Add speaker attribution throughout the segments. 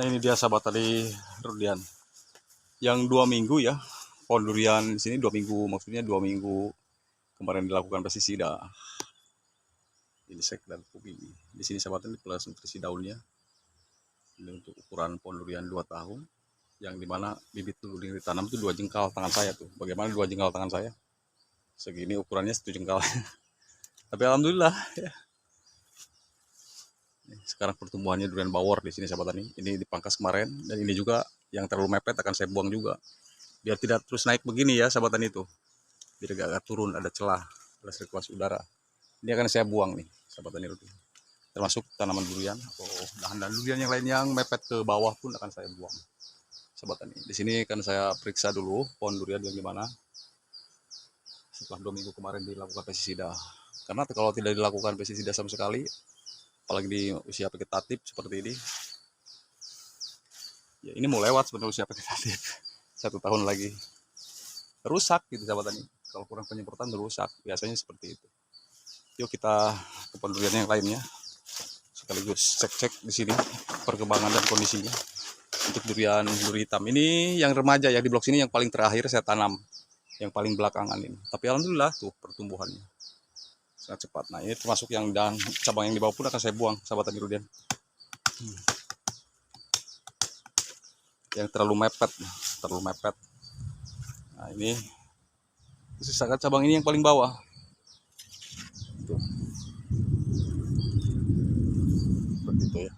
Speaker 1: Nah ini dia sahabat tadi durian yang 2 minggu ya, pohon durian di sini 2 minggu, maksudnya 2 minggu kemarin dilakukan pestisida. Ini sekedar kubi di sini sahabat, ini plus nutrisi daunnya. Ini untuk ukuran pohon durian 2 tahun, yang dimana bibit dulu yang ditanam itu 2 jengkal tangan saya tuh. Bagaimana 2 jengkal tangan saya? Segini ukurannya 1 jengkal. Tapi alhamdulillah ya. Sekarang pertumbuhannya durian bawor di sini sahabat tani. Ini dipangkas kemarin, dan ini juga yang terlalu mepet akan saya buang juga. Biar tidak terus naik begini ya sahabat tani itu. Biar agak turun, ada celah, ada sirkulasi udara. Ini akan saya buang nih sahabat tani rutin. Termasuk tanaman durian atau dahan-dahan durian yang lain yang mepet ke bawah pun akan saya buang. Sahabat tani, di sini kan saya periksa dulu pohon durian yang gimana setelah 2 minggu kemarin dilakukan pestisida. Karena kalau tidak dilakukan pestisida sama sekali, apalagi di usia vegetatif seperti ini, ya ini mau lewat sebenarnya usia vegetatif. 1 tahun lagi rusak gitu sahabat tani. Kalau kurang penyemprotan rusak, biasanya seperti itu. Yuk kita ke pohon durian yang lainnya, sekaligus cek-cek di sini perkembangan dan kondisinya. Untuk durian duri hitam ini yang remaja ya, di blok sini yang paling terakhir saya tanam, yang paling belakangan ini. Tapi alhamdulillah tuh pertumbuhannya sangat cepat. Nah ini termasuk yang dan cabang yang di bawah pun akan saya buang sahabat tani durian. Yang terlalu mepet. Nah ini sisakan cabang ini yang paling bawah. Tuh. Seperti itu ya.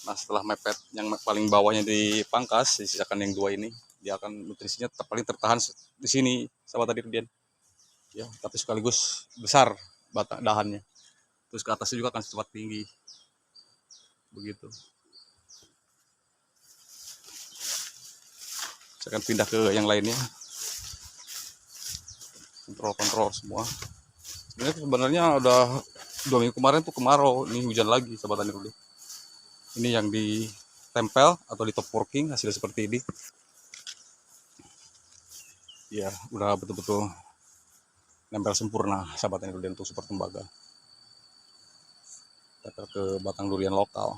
Speaker 1: Nah setelah mepet yang paling bawahnya dipangkas, disisakan yang 2 ini, dia akan nutrisinya paling tertahan di sini sahabat tani durian. Ya, tapi sekaligus besar batang dahannya. Terus ke atasnya juga akan cepat tinggi. Begitu. Saya akan pindah ke yang lainnya. Kontrol semua. Sebenarnya udah 2 minggu kemarin tuh kemarau, ini hujan lagi sahabat tani. Ini yang ditempel atau di top working hasilnya seperti ini. Ya, udah betul-betul nempel sempurna sahabat tani durian untuk super tembaga. Kita ke batang durian lokal.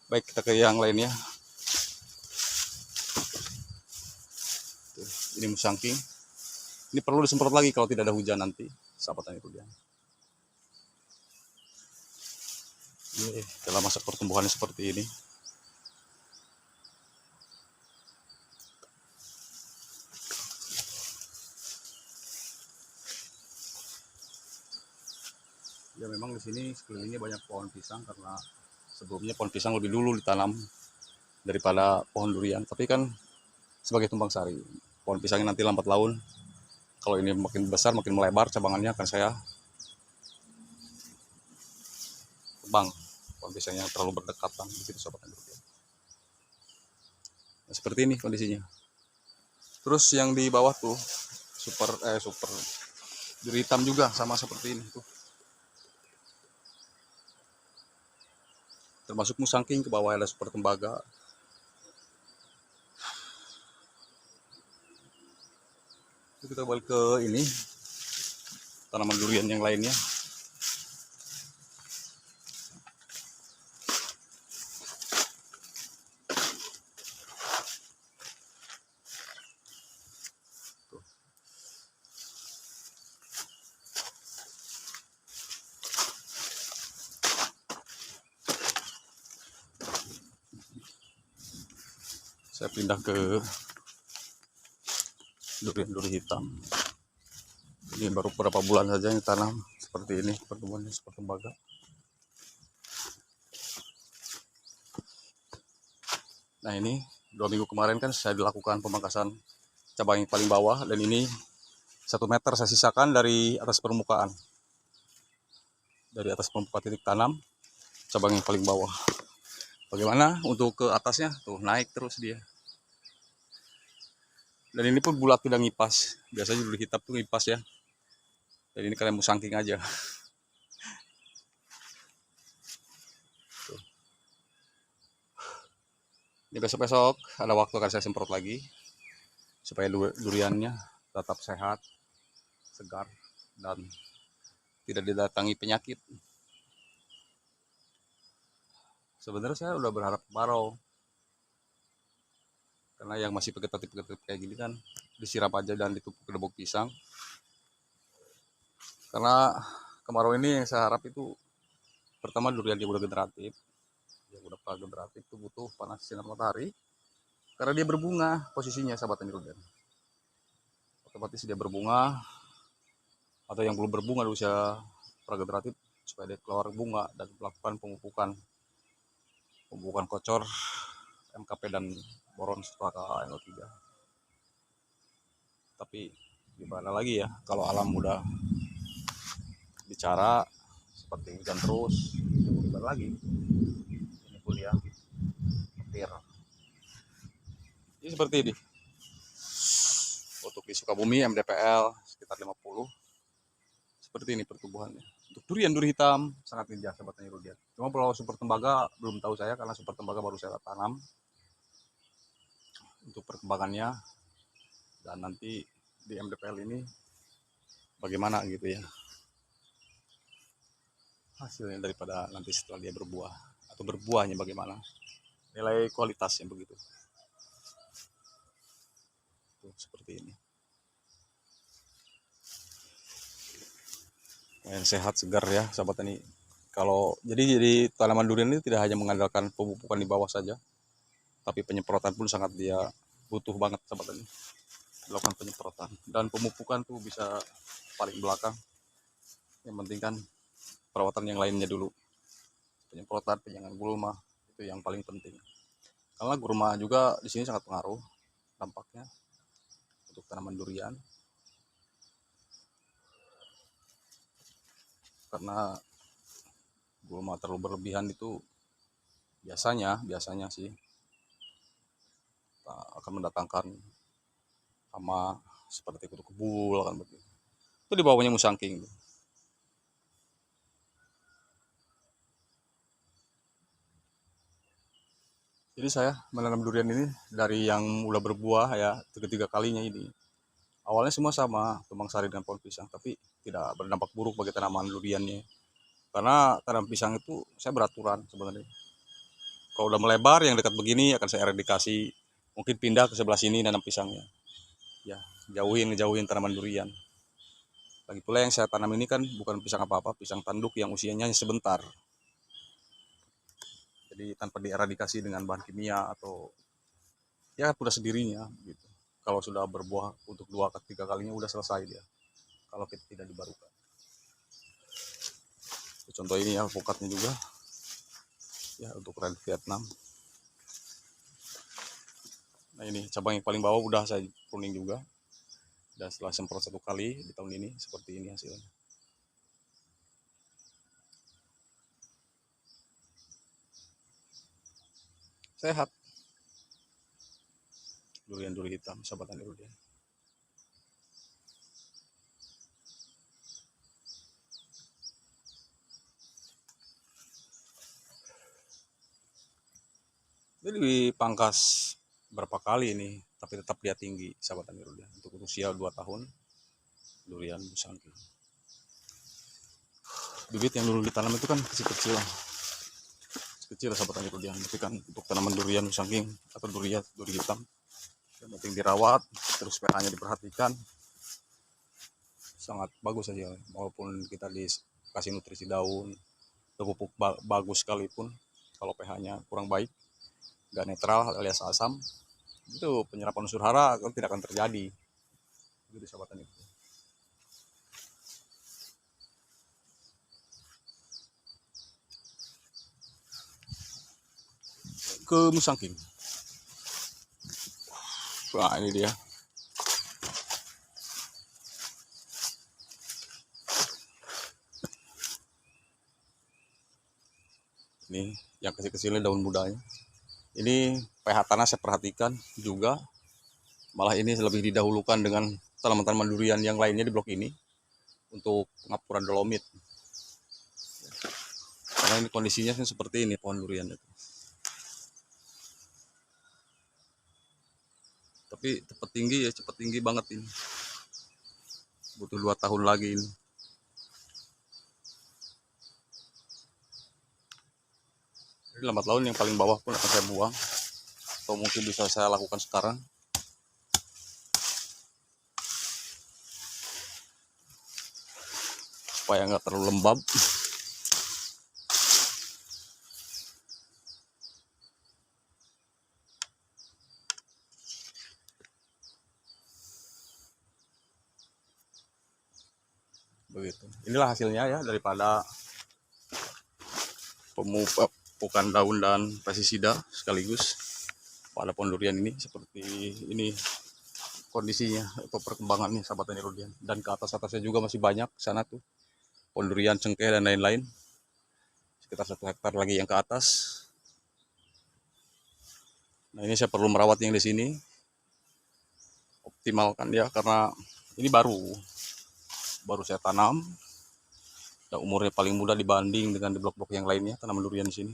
Speaker 1: Baik, kita ke yang lainnya. Tuh, ini musangking. Ini perlu disemprot lagi kalau tidak ada hujan nanti sahabat tani durian. Ini dalam masa pertumbuhannya seperti ini. Ya memang di sini sekelilingnya banyak pohon pisang, karena sebelumnya pohon pisang lebih dulu ditanam daripada pohon durian. Tapi kan sebagai tumpang sari, pohon pisangnya nanti lambat laun. Kalau ini makin besar, makin melebar cabangannya, akan saya tebang pohon pisangnya terlalu berdekatan begitu sobat durian. Nah, seperti ini kondisinya. Terus yang di bawah tuh super duri hitam juga sama seperti ini tuh. Termasuk musangking, ke bawah ada super tembaga. Kita balik ke ini tanaman durian yang lainnya. Tuh. Saya pindah ke duri hitam. Ini baru beberapa bulan saja yang tanam seperti ini, pertumbuhannya seperti tembaga. Nah ini 2 minggu kemarin kan saya dilakukan pemangkasan cabang yang paling bawah, dan ini 1 meter saya sisakan dari atas permukaan. Dari atas permukaan titik tanam, cabang yang paling bawah. Bagaimana untuk ke atasnya? Tuh naik terus dia. Dan ini pun bulat, tidak ngipas. Biasanya duri hitam tuh ngipas ya. Dan ini kalian musangking aja. Tuh. Ini besok-besok ada waktu akan saya semprot lagi, supaya duriannya tetap sehat, segar, dan tidak didatangi penyakit. Sebenarnya saya udah berharap kemarau, karena yang masih pegetip-pegetip kayak gini kan disiram aja dan ditumpuk ke debok pisang. Karena kemarau ini yang saya harap itu pertama durian dia udah generatif, yang udah pra generatif itu butuh panas sinar matahari, karena dia berbunga posisinya sahabat tani durian. Otomatis dia berbunga, atau yang belum berbunga di usia pra generatif supaya dia keluar bunga dan melakukan pemupukan kocor MKP dan boron serta NO3. Tapi gimana lagi ya, kalau alam udah bicara seperti hujan terus, gimana lagi, ini pun ya petir. Ini seperti ini untuk di Sukabumi MDPL sekitar 50, seperti ini pertumbuhannya. Untuk durian duri hitam sangat indah sahabat tani durian. Cuma kalau super tembaga belum tahu saya, karena super tembaga baru saya tanam untuk perkembangannya, dan nanti di MDPL ini bagaimana gitu ya hasilnya, daripada nanti setelah dia berbuah atau berbuahnya bagaimana nilai kualitasnya begitu. Tuh, seperti ini. Yang sehat segar ya sahabat tani. Kalau jadi tanaman durian ini tidak hanya mengandalkan pemupukan di bawah saja, tapi penyemprotan pun sangat dia butuh banget sahabat tani. Dilakukan penyemprotan dan pemupukan tuh bisa paling belakang. Yang penting kan perawatan yang lainnya dulu. Penyemprotan, penyangan gulma itu yang paling penting. Karena gulma juga di sini sangat pengaruh dampaknya untuk tanaman durian. Karena gulma terlalu berlebihan itu biasanya sih akan mendatangkan hama seperti kutu kebul kan begitu. Itu di bawahnya musangking. Jadi saya menanam durian ini dari yang udah berbuah ya ketiga kalinya ini. Awalnya semua sama, tumbang sari dan pohon pisang, tapi tidak berdampak buruk bagi tanaman duriannya. Karena tanam pisang itu saya beraturan sebenarnya. Kalau udah melebar yang dekat begini akan saya eradikasi, mungkin pindah ke sebelah sini nanam pisangnya. Ya, jauhin tanaman durian. Lagi pula yang saya tanam ini kan bukan pisang apa-apa, pisang tanduk yang usianya hanya sebentar. Jadi tanpa dieradikasi dengan bahan kimia atau ya udah sendirinya gitu. Kalau sudah berbuah untuk 2 ke 3 kalinya udah selesai dia. Kalau kita tidak dibarukan. Contoh ini ya alpukatnya juga. Ya untuk red Vietnam. Nah ini cabang yang paling bawah udah saya pruning juga. Dan setelah semprot 1 kali di tahun ini seperti ini hasilnya. Sehat. Durian duri hitam, sahabat tani durian. Jadi dipangkas berapa kali ini, tapi tetap dia tinggi sahabat tani durian. Untuk usia 2 tahun durian musangking. Bibit yang dulu ditanam itu kan kecil-kecil, kecil sahabat tani durian. Tapi kan untuk tanaman durian musangking atau duri hitam, yang penting dirawat, terus pH-nya diperhatikan, sangat bagus saja. Walaupun kita dikasih nutrisi daun, pupuk bagus sekalipun, kalau pH-nya kurang baik, nggak netral alias asam, itu penyerapan unsur hara tidak akan terjadi. Gitu sahabat tani. Ke musangking. Wah ini dia. Ini yang kecil-kecilnya daun mudanya. Ini pH tanah saya perhatikan juga. Malah ini lebih didahulukan dengan tanaman-tanaman durian yang lainnya di blok ini untuk pengapuran dolomit. Karena ini kondisinya seperti ini pohon durian itu. Tapi cepat tinggi banget ini. Butuh 2 tahun lagi ini. Ini lambat laun yang paling bawah pun akan saya buang, atau mungkin bisa saya lakukan sekarang. Supaya nggak terlalu lembab. Begitu. Inilah hasilnya ya daripada pemupukan daun dan pestisida sekaligus pada pohon durian ini. Seperti ini kondisinya atau perkembangannya sahabat tani durian. Dan ke atasnya juga masih banyak sana tuh pohon durian, cengkeh dan lain-lain. Sekitar 1 hektar lagi yang ke atas. Nah ini saya perlu merawatnya yang di sini, optimalkan ya, karena ini baru saya tanam. Dan umurnya paling muda dibanding dengan di blok-blok yang lainnya tanaman durian di sini.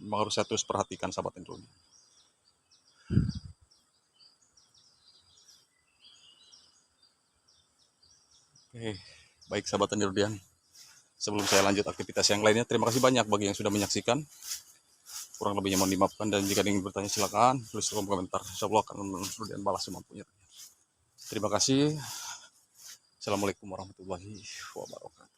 Speaker 1: Memang harus saya terus perhatikan sahabat durian. Oke, baik sahabat durian. Sebelum saya lanjut aktivitas yang lainnya, terima kasih banyak bagi yang sudah menyaksikan. Kurang lebihnya mohon dimaafkan, dan jika ingin bertanya silakan tulis kolom komentar. Insyaallah akan durian balas semampunya. Terima kasih. Assalamualaikum warahmatullahi wabarakatuh.